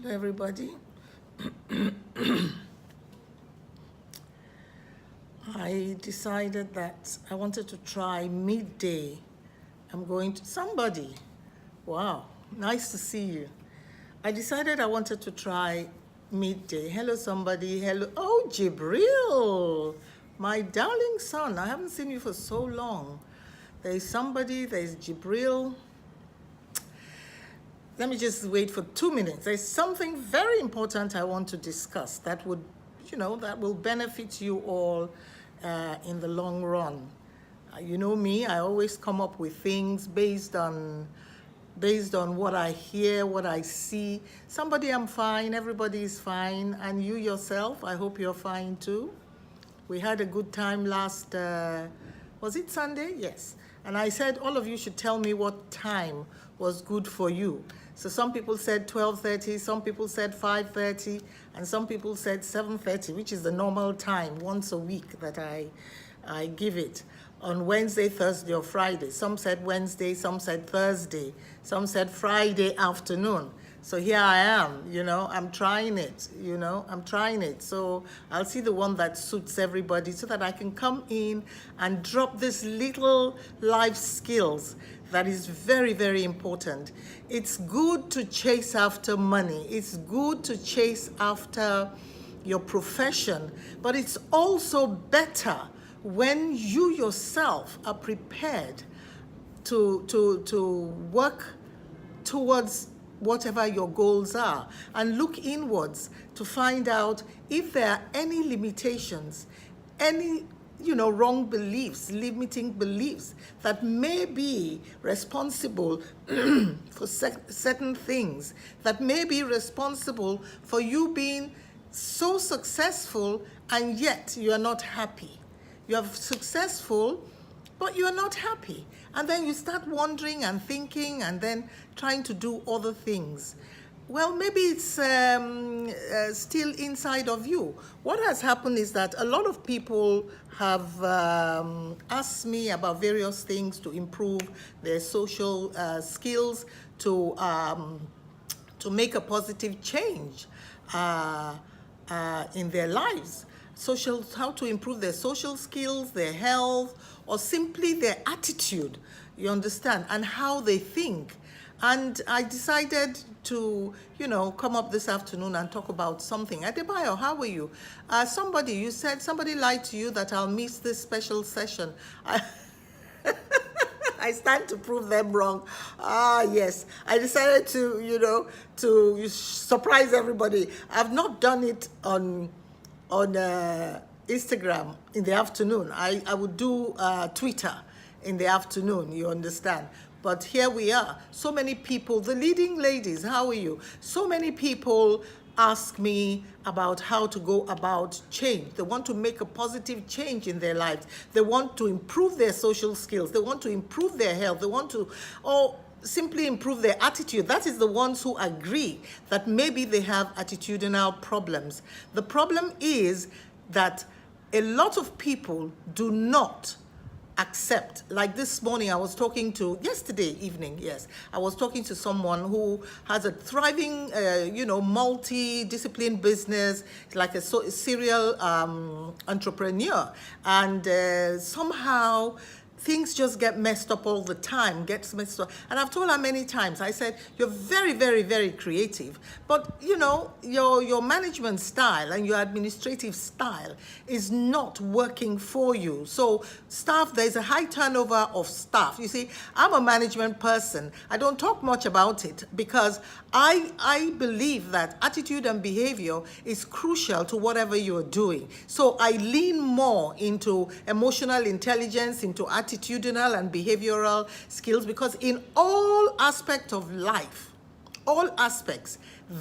Hello, everybody. I decided that I wanted to try midday. I'm going to somebody. Wow, nice to see you. I decided I wanted to try midday. Hello, somebody. Hello. Oh, Jibril, my darling son. I haven't seen you for so long. There's somebody, there's Jibril. Let me just wait for 2 minutes. There's something very important I want to discuss that would, that will benefit you all in the long run. You know me, I always come up with things based on what I hear, what I see. Somebody, I'm fine, everybody is fine, and you yourself, I hope you're fine too. We had a good time last, was it Sunday? Yes. And I said, all of you should tell me what time was good for you. So some people said 12:30, some people said 5:30, and some people said 7:30, which is the normal time once a week that I give it on Wednesday, Thursday, or Friday. Some said Wednesday, some said Thursday, some said Friday afternoon. So here I am, I'm trying it, I'm trying it. So I'll see the one that suits everybody so that I can come in and drop this little life skills that is very, very important. It's good to chase after money. It's good to chase after your profession, but it's also better when you yourself are prepared to work towards whatever your goals are and look inwards to find out if there are any limitations, any wrong beliefs, limiting beliefs that may be responsible for certain things, that may be responsible for you being so successful and yet you are not happy. You are successful, but you're not happy. And then you start wondering and thinking and then trying to do other things. Well, maybe it's still inside of you. What has happened is that a lot of people have asked me about various things to improve their social skills, to make a positive change in their lives. How to improve their social skills, their health, or simply their attitude, you understand, and how they think. And I decided to, come up this afternoon and talk about something. Adebayo, how are you? You said somebody lied to you that I'll miss this special session. I stand to prove them wrong. Yes. I decided to, to surprise everybody. I've not done it on Instagram in the afternoon. I would do Twitter in the afternoon, you understand. But here we are. So many people, the leading ladies, how are you? So many people ask me about how to go about change. They want to make a positive change in their lives. They want to improve their social skills. They want to improve their health. They want to, simply improve their attitude. That is the ones who agree that maybe they have attitudinal problems. The problem is that a lot of people do not accept. Like this morning, yesterday evening, yes, I was talking to someone who has a thriving, multi-discipline business, like a serial entrepreneur. And somehow, things just get messed up all the time, And I've told her many times, I said, you're very, very, very creative, but your management style and your administrative style is not working for you. So there's a high turnover of staff. You see, I'm a management person. I don't talk much about it because I believe that attitude and behavior is crucial to whatever you're doing. So I lean more into emotional intelligence, into attitudinal and behavioral skills, because in all aspects of life, all aspects,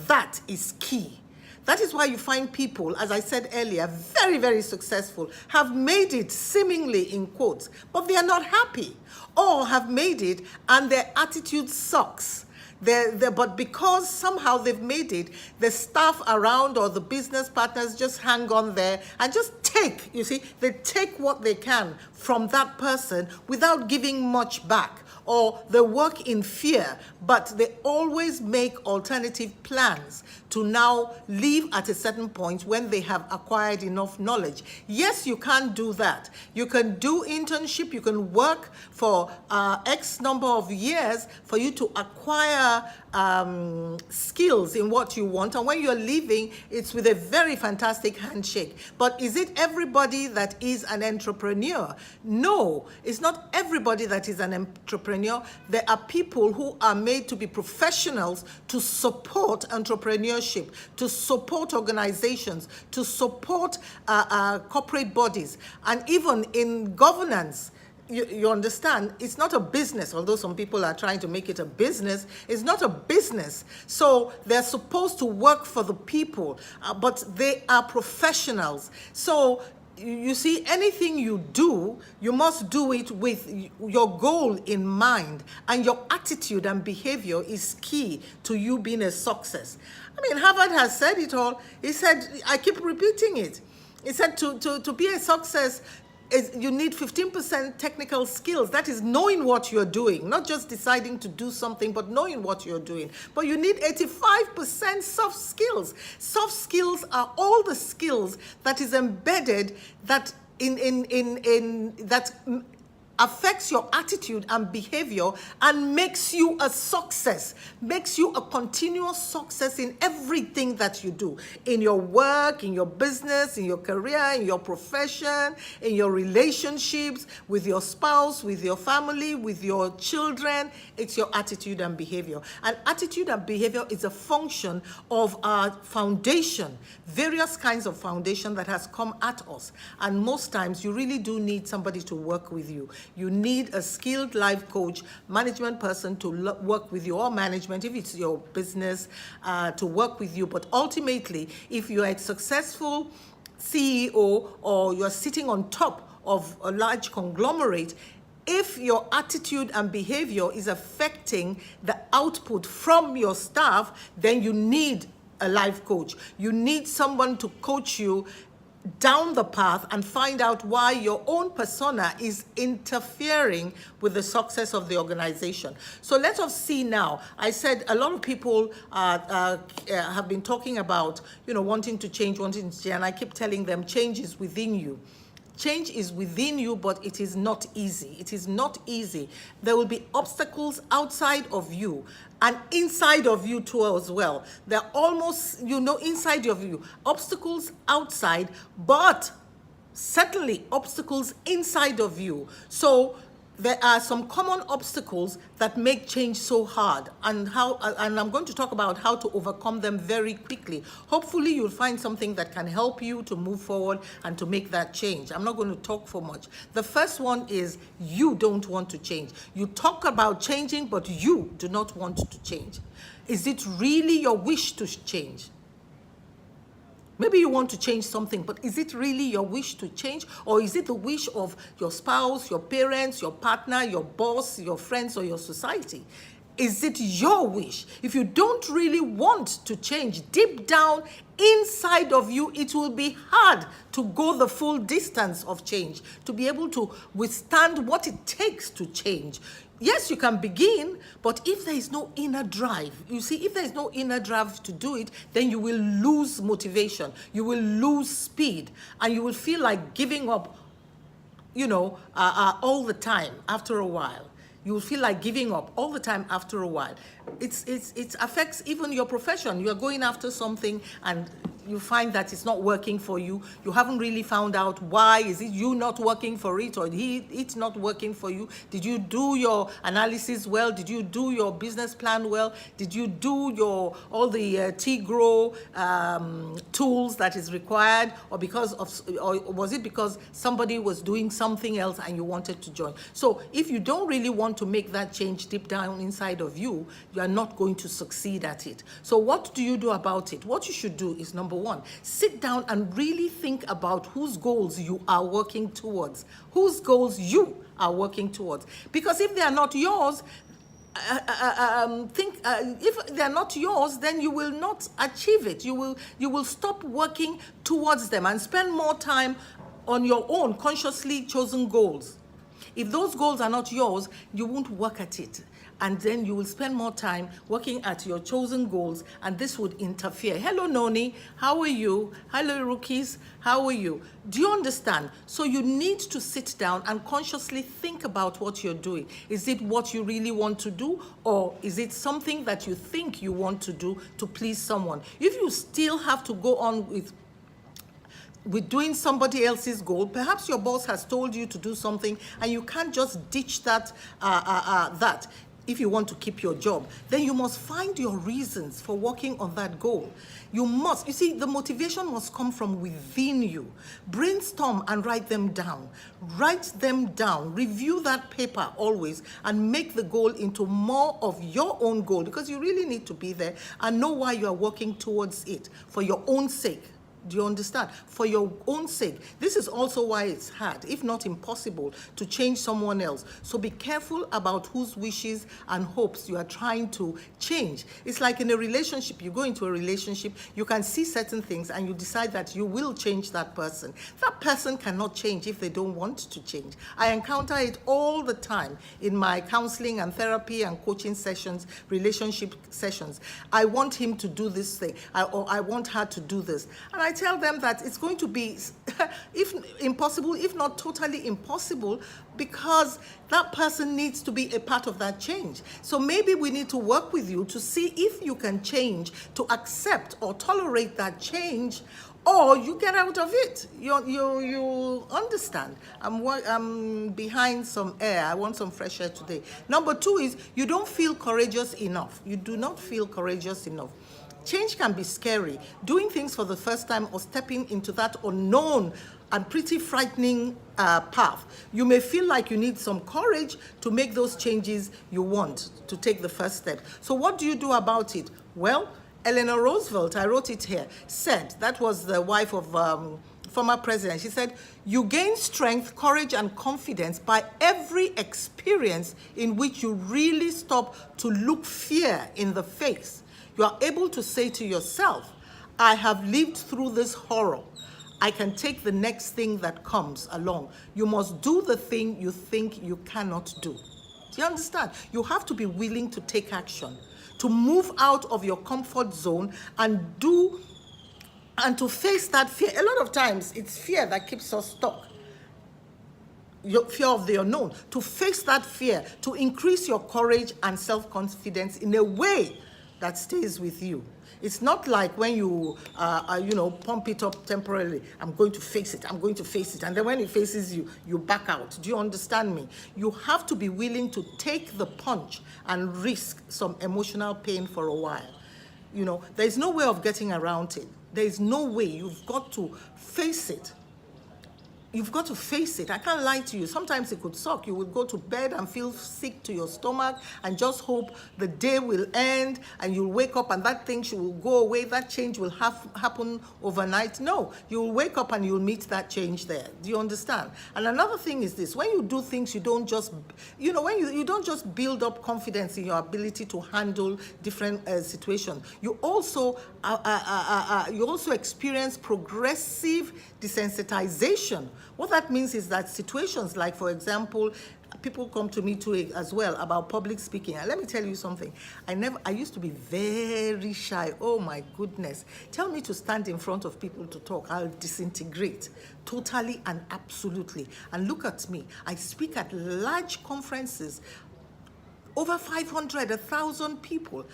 that is key. That is why you find people, as I said earlier, very, very successful, have made it seemingly in quotes, but they are not happy, or have made it and their attitude sucks. But because somehow they've made it, the staff around or the business partners just hang on there and just take, you see, they take what they can from that person without giving much back. Or they work in fear, but they always make alternative plans to now leave at a certain point when they have acquired enough knowledge. Yes, you can do that. You can do internship, you can work for X number of years for you to acquire skills in what you want, and when you're leaving, it's with a very fantastic handshake. But is it everybody that is an entrepreneur? No, it's not everybody that is an entrepreneur. There are people who are made to be professionals to support entrepreneurship, to support organizations, to support corporate bodies, and even in governance. You understand, it's not a business, although some people are trying to make it a business. It's not a business. So they're supposed to work for the people, but they are professionals. So you see, anything you do, you must do it with your goal in mind, and your attitude and behavior is key to you being a success. I mean, Harvard has said it all. He said, I keep repeating it. He said to be a success, you need 15% technical skills. That is knowing what you're doing, not just deciding to do something, but knowing what you're doing. But you need 85% soft skills. Soft skills are all the skills that is embedded that that affects your attitude and behavior and makes you a success, makes you a continuous success in everything that you do, in your work, in your business, in your career, in your profession, in your relationships with your spouse, with your family, with your children. It's your attitude and behavior. And attitude and behavior is a function of our foundation, various kinds of foundation that has come at us. And most times you really do need somebody to work with you. You need a skilled life coach, management person to work with you, or management, if it's your business, to work with you. But ultimately, if you are a successful CEO or you're sitting on top of a large conglomerate, if your attitude and behavior is affecting the output from your staff, then you need a life coach. You need someone to coach you down the path and find out why your own persona is interfering with the success of the organization. So let us see now. I said a lot of people have been talking about, wanting to change, and I keep telling them change is within you. Change is within you, but it is not easy. It is not easy. There will be obstacles outside of you and inside of you too as well. They're almost, inside of you. Obstacles outside, but certainly obstacles inside of you. So there are some common obstacles that make change so hard, and I'm going to talk about how to overcome them very quickly. Hopefully you'll find something that can help you to move forward and to make that change. I'm not going to talk for much. The first one is you don't want to change. You talk about changing, but you do not want to change. Is it really your wish to change? Maybe you want to change something, but is it really your wish to change? Or is it the wish of your spouse, your parents, your partner, your boss, your friends, or your society? Is it your wish? If you don't really want to change, deep down inside of you, it will be hard to go the full distance of change, to be able to withstand what it takes to change. Yes, you can begin, but if there is no inner drive, if there is no inner drive to do it, then you will lose motivation, you will lose speed, and you will feel like giving up, all the time after a while. You will feel like giving up all the time after a while. It affects even your profession. You are going after something and you find that it's not working for you. You haven't really found out why. Is it you not working for it, or it's not working for you? Did you do your analysis well? Did you do your business plan well? Did you do all the T-Grow tools that is required, or was it because somebody was doing something else and you wanted to join? So if you don't really want to make that change deep down inside of you, you are not going to succeed at it. So what do you do about it? What you should do is, number one, sit down and really think about whose goals you are working towards, whose goals you are working towards. Because if they are not yours, think if they're not yours, then you will not achieve it. You will stop working towards them and spend more time on your own consciously chosen goals. If those goals are not yours, you won't work at it. And then you will spend more time working at your chosen goals, and this would interfere. Hello, Noni. How are you? Hello, rookies. How are you? Do you understand? So you need to sit down and consciously think about what you're doing. Is it what you really want to do, or is it something that you think you want to do to please someone? If you still have to go on with doing somebody else's goal, perhaps your boss has told you to do something and you can't just ditch that if you want to keep your job, then you must find your reasons for working on that goal. You see, the motivation must come from within you. Brainstorm and write them down. Write them down, review that paper always, and make the goal into more of your own goal, because you really need to be there and know why you are working towards it for your own sake. Do you understand? For your own sake. This is also why it's hard, if not impossible, to change someone else. So be careful about whose wishes and hopes you are trying to change. It's like in a relationship. You go into a relationship, you can see certain things and you decide that you will change that person. That person cannot change if they don't want to change. I encounter it all the time in my counseling and therapy and coaching sessions, relationship sessions. I want him to do this thing, or I want her to do this. And I tell them that it's going to be, if impossible, if not totally impossible, because that person needs to be a part of that change. So maybe we need to work with you to see if you can change, to accept or tolerate that change, or you get out of it. You understand. I'm behind some air. I want some fresh air today. Number 2 is you don't feel courageous enough. You do not feel courageous enough. Change can be scary. Doing things for the first time or stepping into that unknown and pretty frightening path. You may feel like you need some courage to make those changes you want, to take the first step. So what do you do about it? Well, Eleanor Roosevelt, I wrote it here, said, that was the wife of former president, she said, you gain strength, courage, and confidence by every experience in which you really stop to look fear in the face. You are able to say to yourself, I have lived through this horror. I can take the next thing that comes along. You must do the thing you think you cannot do. Do you understand? You have to be willing to take action, to move out of your comfort zone and to face that fear. A lot of times it's fear that keeps us stuck. Your fear of the unknown. To face that fear, to increase your courage and self-confidence in a way that stays with you. It's not like when you, pump it up temporarily. I'm going to face it. I'm going to face it. And then when it faces you, you back out. Do you understand me? You have to be willing to take the punch and risk some emotional pain for a while. There's no way of getting around it. There's no way. You've got to face it. You've got to face it. I can't lie to you. Sometimes it could suck. You would go to bed and feel sick to your stomach and just hope the day will end and you'll wake up and that thing will go away. That change will happen overnight. No, you'll wake up and you'll meet that change there. Do you understand? And another thing is this. When you do things, you don't just, when you don't just build up confidence in your ability to handle different situations. You also experience progressive desensitization. What that means is that situations like, for example, people come to me too as well about public speaking. And let me tell you something. I used to be very shy. Oh my goodness. Tell me to stand in front of people to talk. I'll disintegrate totally and absolutely. And look at me. I speak at large conferences, over 500, 1,000 people.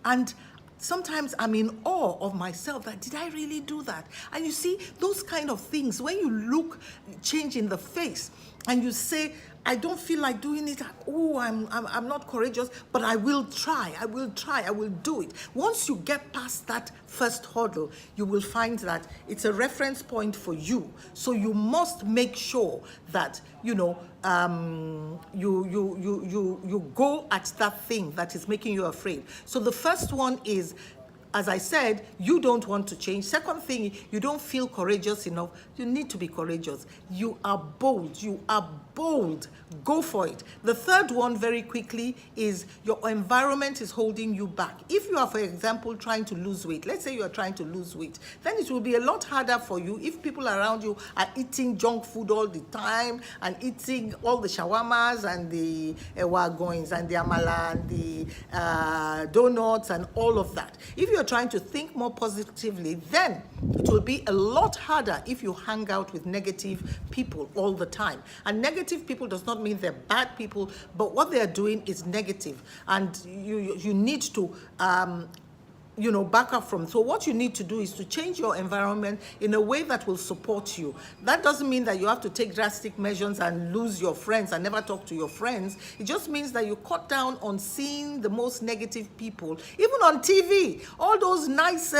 And sometimes I'm in awe of myself that, did I really do that? And you see, those kind of things, when you look change in the face and you say, I don't feel like doing it. Oh, I'm not courageous, but I will try. I will do it. Once you get past that first hurdle, you will find that it's a reference point for you. So you must make sure that, you go at that thing that is making you afraid. So the first one is as I said, you don't want to change. Second thing, you don't feel courageous enough. You need to be courageous. You are bold. You are bold. Go for it. The third one, very quickly, is your environment is holding you back. If you are, for example, trying to lose weight, let's say you are trying to lose weight, then it will be a lot harder for you if people around you are eating junk food all the time and eating all the shawarmas and the wagons and the amala and the donuts and all of that. If you're trying to think more positively, then it will be a lot harder if you hang out with negative people all the time. And negative people does not mean they're bad people, but what they are doing is negative, and you need to back up from. So what you need to do is to change your environment in a way that will support you. That doesn't mean that you have to take drastic measures and lose your friends and never talk to your friends. It just means that you cut down on seeing the most negative people, even on TV. All those nice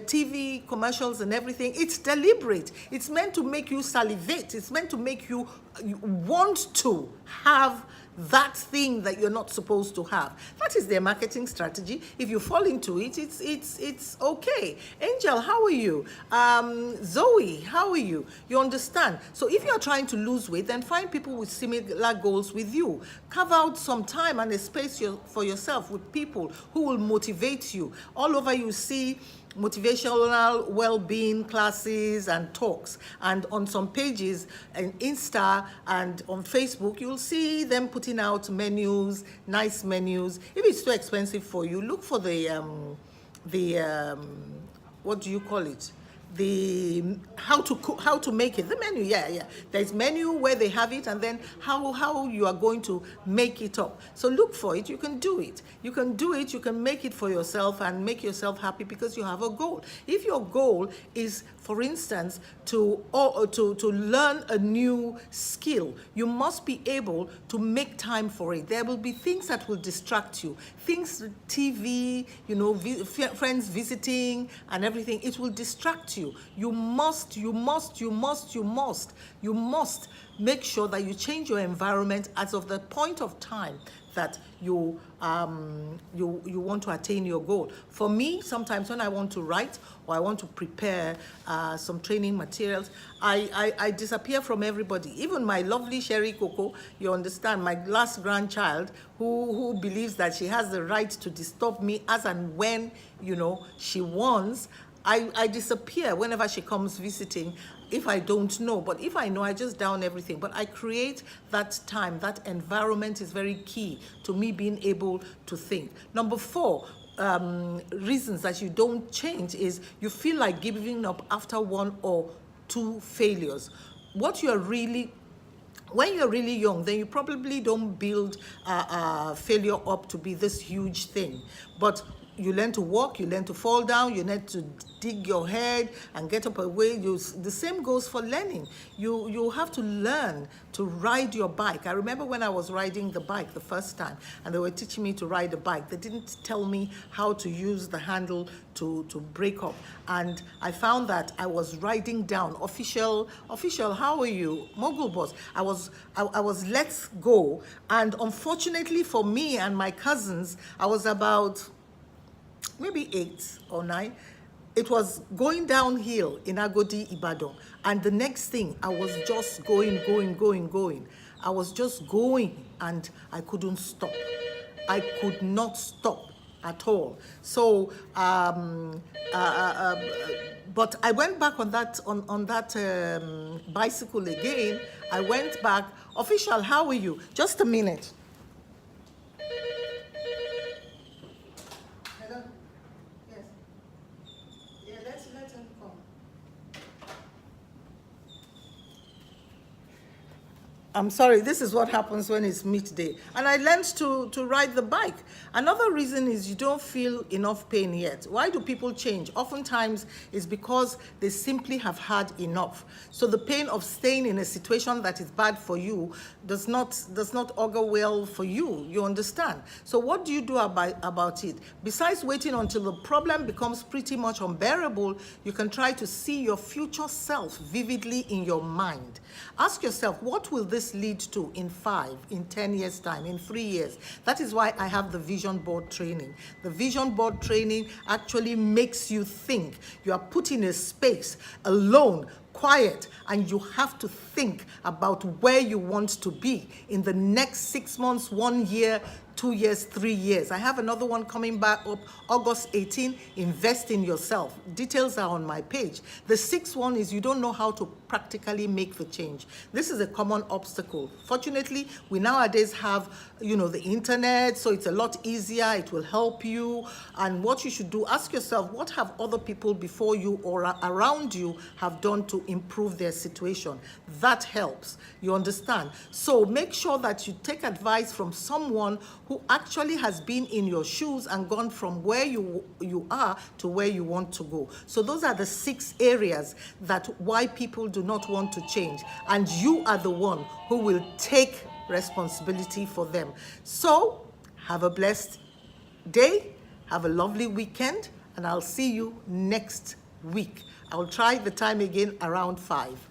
TV commercials and everything, it's deliberate. It's meant to make you salivate. It's meant to make you want to have that thing that you're not supposed to have. That is their marketing strategy. If you fall into it, it's okay. Angel, how are you? Zoe, how are you? You understand? So if you're trying to lose weight, then find people with similar goals with you. Carve out some time and a space for yourself with people who will motivate you. All over you see motivational well-being classes and talks, and on some pages and Insta and on Facebook you'll see them putting out menus, nice menus. If it's too expensive for you, look for the what do you call it, the how to cook, how to make it, the menu. There's menu where they have it, and then how you are going to make it up. So look for it. You can do it. You can make it for yourself and make yourself happy because you have a goal. If your goal is, for instance, to learn a new skill, you must be able to make time for it. There will be things that will distract you, things, TV, friends visiting and everything. It will distract you. You must make sure that you change your environment as of the point of time that you want to attain your goal. For me, sometimes when I want to write or I want to prepare some training materials, I disappear from everybody. Even my lovely Sherry Coco, you understand, my last grandchild, who believes that she has the right to disturb me as and when she wants. I disappear whenever she comes visiting if I don't know. But if I know, I just down everything. But I create that time. That environment is very key to me being able to think. Number 4, reasons that you don't change is you feel like giving up after 1 or 2 failures. When you're really young, then you probably don't build failure up to be this huge thing. But you learn to walk, you learn to fall down, you learn to dig your head and get up away. The same goes for learning. You have to learn to ride your bike. I remember when I was riding the bike the first time and they were teaching me to ride a bike. They didn't tell me how to use the handle to brake up. And I found that I was riding down. Official, how are you? Mogul boss. I was let go. And unfortunately for me and my cousins, I was about maybe 8 or 9. It was going downhill in Agodi, Ibadan. And the next thing, I was just going. I was just going and I couldn't stop. I could not stop at all. So, but I went back on that bicycle again. I went back. Official, how are you? Just a minute. I'm sorry, this is what happens when it's midday. And I learned to ride the bike. Another reason is you don't feel enough pain yet. Why do people change? Oftentimes it's because they simply have had enough. So the pain of staying in a situation that is bad for you does not augur well for you. You understand? So what do you do about it? Besides waiting until the problem becomes pretty much unbearable, you can try to see your future self vividly in your mind. Ask yourself, what will this this lead to in 5, in 10 years time, in 3 years? That is why I have the vision board training. The vision board training actually makes you think. You are put in a space alone, quiet, and you have to think about where you want to be in the next 6 months, 1 year, 2 years, 3 years. I have another one coming back up August 18, invest in yourself. Details are on my page. The 6th one is you don't know how to practically make the change. This is a common obstacle. Fortunately, we nowadays have, the internet, so it's a lot easier. It will help you. And what you should do, ask yourself, what have other people before you or around you have done to improve their situation? That helps. You understand? So make sure that you take advice from someone who actually has been in your shoes and gone from where you are to where you want to go. So those are the 6 areas that why people do not want to change. And you are the one who will take responsibility for them. So have a blessed day, have a lovely weekend, and I'll see you next week. I'll try the time again around 5.